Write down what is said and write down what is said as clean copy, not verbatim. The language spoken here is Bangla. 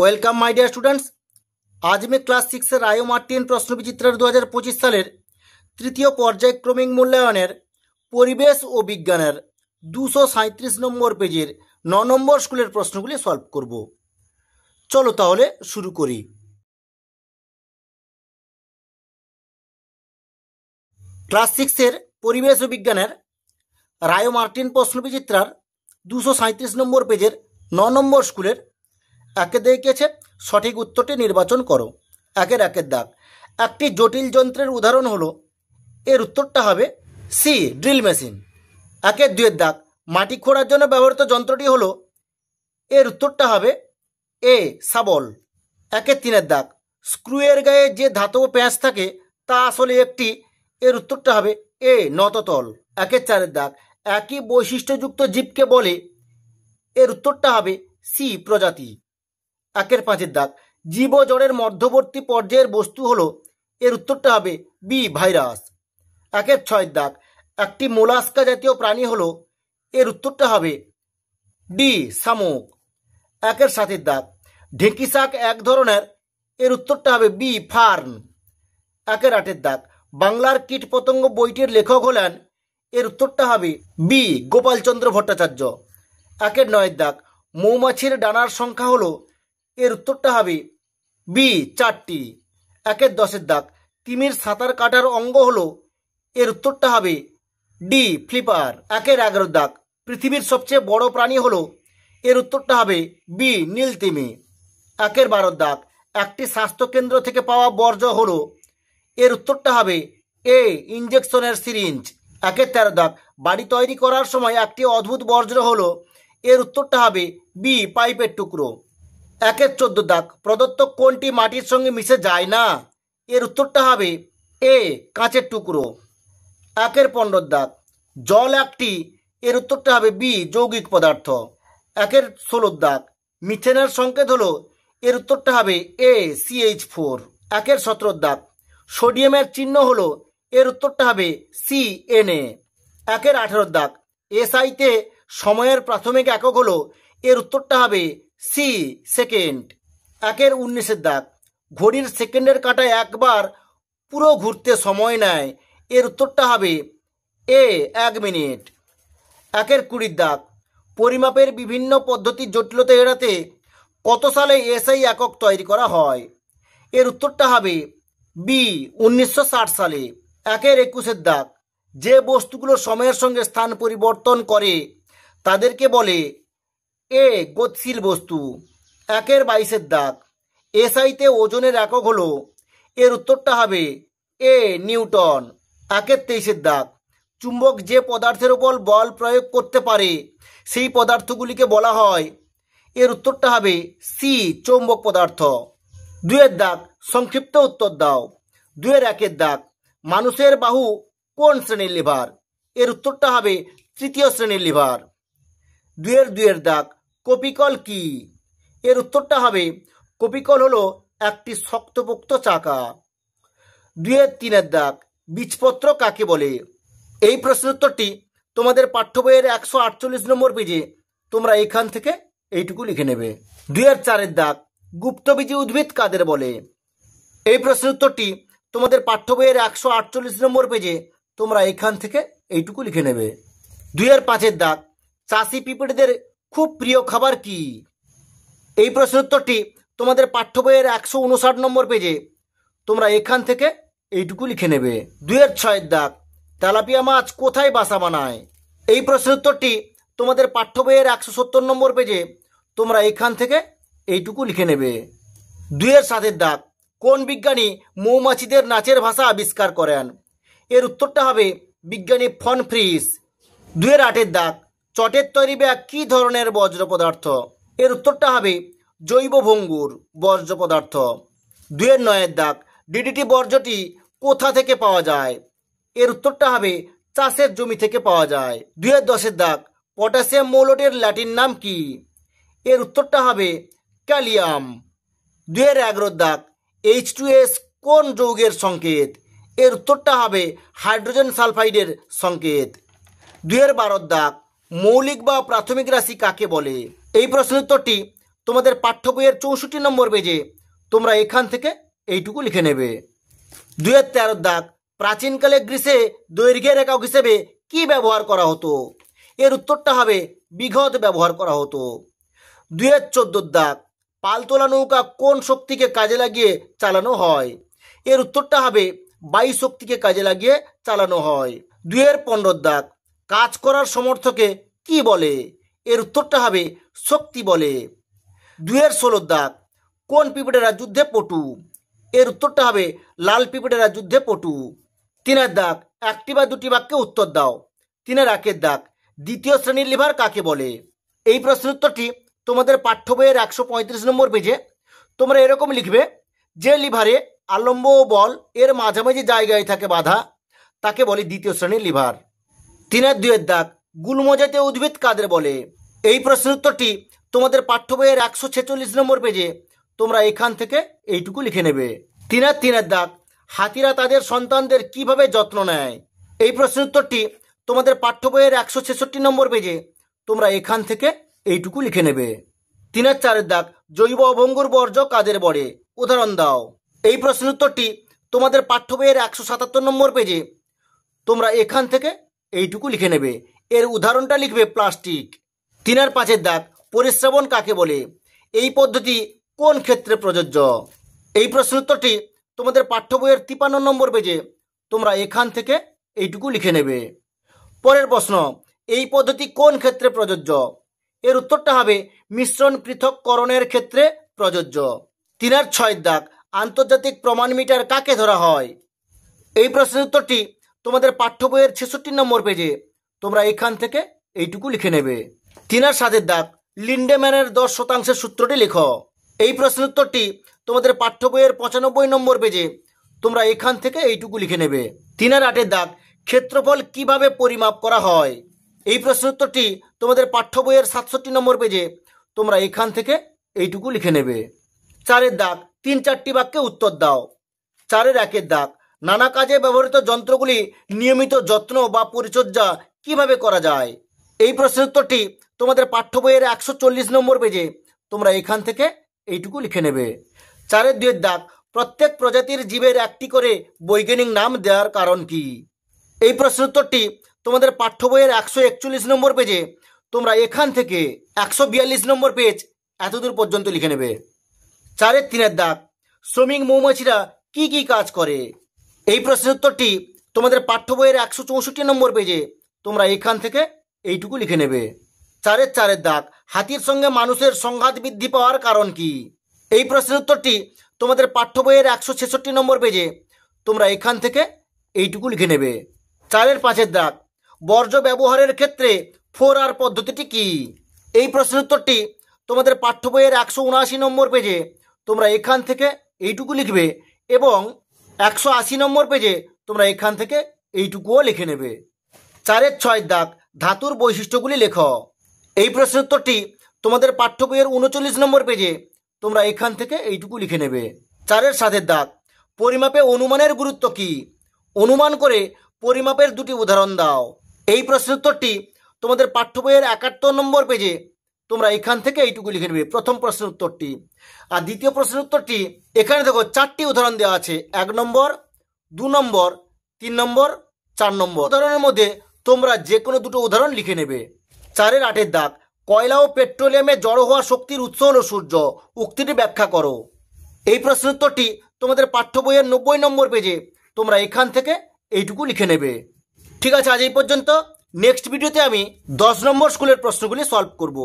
Welcome my dear students. আজ আমি ক্লাস 6 রায় মার্টিন প্রশ্নবিচিত্রার 2025 সালের তৃতীয় পর্যায়ক্রমিক মূল্যায়নের পরিবেশ ও বিজ্ঞানের 237 নম্বর পেজের 9 নম্বর স্কুলের প্রশ্নগুলি সলভ করব। চলো তাহলে শুরু করি। ক্লাস 6 পরিবেশ ও বিজ্ঞানের রায় মার্টিন প্রশ্নবিচিত্রার 237 নম্বর পেজের 9 নম্বর স্কুলের একে দেখিয়েছে সঠিক উত্তরটি নির্বাচন করো। একের দাগ, একটি জটিল যন্ত্রের উদাহরণ হলো, এর উত্তরটা হবে সি ড্রিল মেশিন। একের দাগ, মাটি খোঁড়ার জন্য ব্যবহৃত যন্ত্রটি হলো, এর উত্তরটা হবে এ শাবল। একের দাগ, স্ক্রুয়ের গায়ে যে ধাতব প্যাঁচ থাকে তা আসলে একটি, এর উত্তরটা হবে এ নততল। একের দাগ, একই বৈশিষ্ট্যযুক্ত জীবকে বলে, এর উত্তরটা হবে সি প্রজাতি। একের দাগ, জীব ও জড়ের মধ্যবর্তী পর্যায়ের বস্তু হলো, এর উত্তরটা হবে বি ভাইরাস। একের দাগ, একটি মোলাস্কা জাতীয় প্রাণী হলো, এর উত্তরটা হবে ডি শামুক। একের দাগ, ঢেঁকি শাক এক ধরনের, এর উত্তরটা হবে বি ফার্ন। একের দাগ, বাংলার কীটপতঙ্গ বইটির লেখক হলেন, এর উত্তরটা হবে বি গোপালচন্দ্র ভট্টাচার্য। একের দাগ, মৌমাছির ডানার সংখ্যা হলো, এর উত্তরটা হবে বি 4টি। একের দাগ, তিমির সাঁতার কাটার অঙ্গ হলো, এর উত্তরটা হবে ডি ফ্লিপার। একের দাগ, পৃথিবীর সবচেয়ে বড় প্রাণী হলো, এর উত্তরটা হবে বি নীলতিমি। একের দাগ, একটি স্বাস্থ্যকেন্দ্র থেকে পাওয়া বর্জ্য হলো, এর উত্তরটা হবে এ ইঞ্জেকশনের সিরিঞ্জ। একের দাগ, বাড়ি তৈরি করার সময় একটি অদ্ভুত বর্জ্য হলো, এর উত্তরটা হবে বি পাইপের টুকরো। একের দাগ, প্রদত্ত কোনটি মাটির সঙ্গে মিশে যায় না, এর উত্তরটা হবে এ কাঁচের টুকরো। একের দাগ, জল একটি, এর উত্তরটা হবে বি যৌগিক পদার্থ। একের দাগ, মিথেনের সংকেত হলো, এর উত্তরটা হবে এ CH4। একের দাগ, সোডিয়ামের চিহ্ন হলো, এর উত্তরটা হবে সি Na। একের দাগ, SI-তে সময়ের প্রাথমিক একক হলো, এর উত্তরটা হবে সি সেকেন্ড। একের দাগ, ঘড়ির সেকেন্ডের কাঁটা একবার পুরো ঘুরতে সময় নেয়, এর উত্তরটা হবে এ 1 মিনিট। একের দাগ, পরিমাপের বিভিন্ন পদ্ধতির জটিলতা এড়াতে কত সালে SI একক তৈরি করা হয়, এর উত্তরটা হবে বি 1960 সালে। একের দাগ, যে বস্তুগুলো সময়ের সঙ্গে স্থান পরিবর্তন করে তাদেরকে বলে এ গতিশীল বস্তু। একের দাগ, SI-তে ওজনের একক হলো, এর উত্তরটা হবে এ নিউটন। একের দাগ, চুম্বক যে পদার্থের উপর বল প্রয়োগ করতে পারে সেই পদার্থগুলিকে বলা হয়, এর উত্তরটা হবে সি চৌম্বক পদার্থ। দুয়ের দাগ, সংক্ষিপ্ত উত্তর দাও। একের দাগ, মানুষের বাহু কোন শ্রেণীর লিভার, এর উত্তরটা হবে তৃতীয় শ্রেণীর লিভার। দুয়ের দাগ, কপিকল কি, এর উত্তরটা হবে কপিকল হলো একটি শক্তপোক্ত চাকা। তিনের দাগ, বীজপত্র কাকে বলে, এই প্রশ্নের উত্তরটি তোমাদের পাঠ্য বইয়ের 148 নম্বর পেজে তোমরা এখান থেকে এইটুকু লিখে নেবে। চারের দাগ, গুপ্তবীজী উদ্ভিদ কাদের বলে, এই প্রশ্নের উত্তরটি তোমাদের পাঠ্য বইয়ের 148 নম্বর পেজে তোমরা এখান থেকে এইটুকু লিখে নেবে। পাঁচের দাগ, চাষি পিঁপড়েদের খুব প্রিয় খাবার কি, এই প্রশ্নের উত্তরটি তোমাদের পাঠ্য বইয়ের 159 নম্বর পেজে তোমরা এখান থেকে এইটুকু লিখে নেবে। ছয়ের দাগ, তেলাপিয়া মাছ কোথায় বাসা বানায়, এই প্রশ্নের উত্তরটি তোমাদের পাঠ্য বইয়ের 170 নম্বর পেজে তোমরা এখান থেকে এইটুকু লিখে নেবে। 7 দাগ, কোন বিজ্ঞানী মৌমাছিদের নাচের ভাষা আবিষ্কার করেন, এর উত্তরটা হবে বিজ্ঞানী ফন ফ্রিস। 8 দাগ, চটের তৈরি ব্যাগ কী ধরনের বজ্র পদার্থ, এর উত্তরটা হবে জৈব ভঙ্গুর বর্জ্য পদার্থ। 9 দাগ, ডিডিটি বর্জ্যটি কোথা থেকে পাওয়া যায়, এর উত্তরটা হবে চাষের জমি থেকে পাওয়া যায়। 10 দাগ, পটাশিয়াম মৌলটির ল্যাটিন নাম কি, এর উত্তরটা হবে ক্যালিয়াম। 11 দাগ, H2S কোন যৌগের সংকেত, এর উত্তরটা হবে হাইড্রোজেন সালফাইডের সংকেত। 12 দাগ, মৌলিক বা প্রাথমিক রাশি কাকে বলে, এই প্রশ্নের উত্তরটি তোমাদের পাঠ্য বইয়ের 64 নম্বর পেজে তোমরা এখান থেকে এইটুকু লিখে নেবে। 2-এর 13 দাগ, প্রাচীনকালে গ্রীসে দৈর্ঘ্যের একক হিসেবে কি ব্যবহার করা হতো? এর উত্তরটা হবে বিঘত ব্যবহার করা হতো। 2-এর 14 দাগ, পালতোলা নৌকা কোন শক্তিকে কাজে লাগিয়ে চালানো হয়? এর উত্তরটা হবে বায়ু শক্তিকে কাজে লাগিয়ে চালানো হয়। 2-এর 15 দাগ, কাজ করার সমর্থকে কি বলে? এর উত্তরটা হবে শক্তি বলে। 2-এর 16 দাগ, কোন পিঁপড়েরা যুদ্ধে পটু? এর উত্তরটা হবে লাল পিঁপড়েরা যুদ্ধে পটু। 3-এর দাগ, একটি বা দুটি বাক্যে উত্তর দাও। 3-এর 1-এর দাগ, দ্বিতীয় শ্রেণীর লিভার কাকে বলে? এই প্রশ্নের উত্তরটি তোমাদের পাঠ্য বইয়ের 135 নম্বর পেজে তোমরা এরকম লিখবে, যে লিভারে আলম্ব ও বল এর মাঝামাঝি জায়গায় থাকে বাধা তাকে বলে দ্বিতীয় শ্রেণীর লিভার। 3-এর 2-এর দাগ, গুল্মজাতীয় উদ্ভিদ কাদের বলে? এই প্রশ্নের উত্তরটি তোমাদের পাঠ্য বইয়ের 146 নম্বর পেজে তোমরা এখান থেকে এইটুকু লিখে নেবে। 3-এর 3-এর দাগ, হাতিরা তাদের সন্তানদের কিভাবে যত্ন নেয়? এই প্রশ্নের উত্তরটি তোমাদের পাঠ্য বইয়ের 166 নম্বর পেজে তোমরা এখান থেকে এইটুকু লিখে নেবে। 3-এর 4-এর দাগ, জৈব অভঙ্গুর বর্জ্য কাদের বলে? উদাহরণ দাও। এই প্রশ্নের উত্তরটি তোমাদের পাঠ্য বইয়ের 177 নম্বর পেজে তোমরা এখান থেকে এইটুকু লিখে নেবে। এর উদাহরণটা লিখবে প্লাস্টিক। 3-এর 5-এর দাগ, পরিশ্রাবণ কাকে বলে? এই পদ্ধতি কোন ক্ষেত্রে প্রযোজ্য? এই প্রশ্নের উত্তরটি তোমাদের পাঠ্য বইয়ের 53 নম্বর পেজে তোমরা এখান থেকে এইটুকু লিখে নেবে। পরের প্রশ্ন, এই পদ্ধতি কোন ক্ষেত্রে প্রযোজ্য? এর উত্তরটা হবে মিশ্রণ পৃথককরণের ক্ষেত্রে প্রযোজ্য। 3-এর 6-এর দাগ, আন্তর্জাতিক প্রমাণ মিটার কাকে ধরা হয়? এই প্রশ্নের উত্তরটি তোমাদের পাঠ্য বইয়ের 66 নম্বর পেজে তোমরা এখান থেকে এইটুকু লিখে নেবে। 3-এর 7-এর দাগ, লিন্ডেম্যানের 10% সূত্রটি লেখো। এই প্রশ্নের উত্তরটি তোমাদের পাঠ্য বইয়ের 95 নম্বর পেজে তোমরা এখান থেকে এইটুকু লিখে নেবে। 3-এর 8-এর দাগ, ক্ষেত্রফল কিভাবে পরিমাপ করা হয়? এই প্রশ্নের উত্তরটি তোমাদের পাঠ্য বইয়ের 67 নম্বর পেজে তোমরা এখান থেকে এইটুকু লিখে নেবে। 4-এর দাগ, 3-4টি বাক্যে উত্তর দাও। 4-এর 1-এর দাগ, নানা কাজে ব্যবহৃত যন্ত্রগুলি নিয়মিত যত্ন বা পরিচর্যা কিভাবে করা যায়? এই প্রশ্নের উত্তরটি তোমাদের পাঠ্য বইয়ের 140 নম্বর পেজে তোমরা এখান থেকে এইটুকু লিখে নেবে। 4-এর 2-এর দাগ, প্রত্যেক প্রজাতির জীবের একটি করে বৈজ্ঞানিক নাম দেওয়ার কারণ কি? এই প্রশ্নের উত্তরটি তোমাদের পাঠ্য বইয়ের 141 নম্বর পেজে তোমরা এখান থেকে 142 নম্বর পেজ এতদূর পর্যন্ত লিখে নেবে। 4-এর 3-এর দাগ, শ্রমিক মৌমাছিরা কি কি কাজ করে? এই প্রশ্নের উত্তরটি তোমাদের পাঠ্য বইয়ের 164 নম্বর পেজে তোমরা এখান থেকে এইটুকু লিখে নেবে। 4-এর 4-এর দাগ, হাতির সঙ্গে মানুষের সংঘাত বৃদ্ধি পাওয়ার কারণ কি? এই প্রশ্নের উত্তরটি তোমাদের পাঠ্য বইয়ের 166 নম্বর পেজে তোমরা এখান থেকে এইটুকু লিখে নেবে। 4-এর 5-এর দাগ, বর্জ্য ব্যবহারের ক্ষেত্রে 4R পদ্ধতিটি কি? এই প্রশ্নের উত্তরটি তোমাদের পাঠ্য বইয়ের 179 নম্বর পেজে তোমরা এখান থেকে এইটুকু লিখবে এবং 180 নম্বর পেজে তোমরা এখান থেকে এইটুকুও লিখে নেবে। 4-এর 6-এর দাগ, ধাতুর বৈশিষ্ট্যগুলি লেখো। এই প্রশ্নের উত্তরটি তোমাদের পাঠ্য বইয়ের 39 নম্বর পেজে তোমরা এখান থেকে এইটুকু লিখে নেবে। 4-এর 7-এর দাগ, পরিমাপে অনুমানের গুরুত্ব কি? অনুমান করে পরিমাপের দুটি উদাহরণ দাও। এই প্রশ্নের উত্তরটি তোমাদের পাঠ্য বইয়ের 71 নম্বর পেজে তোমরা এখান থেকে এইটুকু লিখে নেবে, প্রথম প্রশ্নের উত্তরটি। আর দ্বিতীয় প্রশ্নের উত্তরটি এখানে দেখো 4টি উদাহরণ দেওয়া আছে, 1 নম্বর, 2 নম্বর, 3 নম্বর, 4 নম্বর। উদাহরণের মধ্যে তোমরা যে কোনো দুটো উদাহরণ লিখে নেবে। 4-এর 8-এর দাগ, কয়লা ও পেট্রোলিয়ামে জড়ো হওয়া শক্তির উৎস হলো সূর্য, উক্তিটি ব্যাখ্যা করো। এই প্রশ্নের উত্তরটি তোমাদের পাঠ্য বইয়ের 90 নম্বর পেজে তোমরা এখান থেকে এইটুকু লিখে নেবে। ঠিক আছে, আজ এই পর্যন্ত। নেক্সট ভিডিওতে আমি 10 নম্বর স্কুলের প্রশ্নগুলি সলভ করব।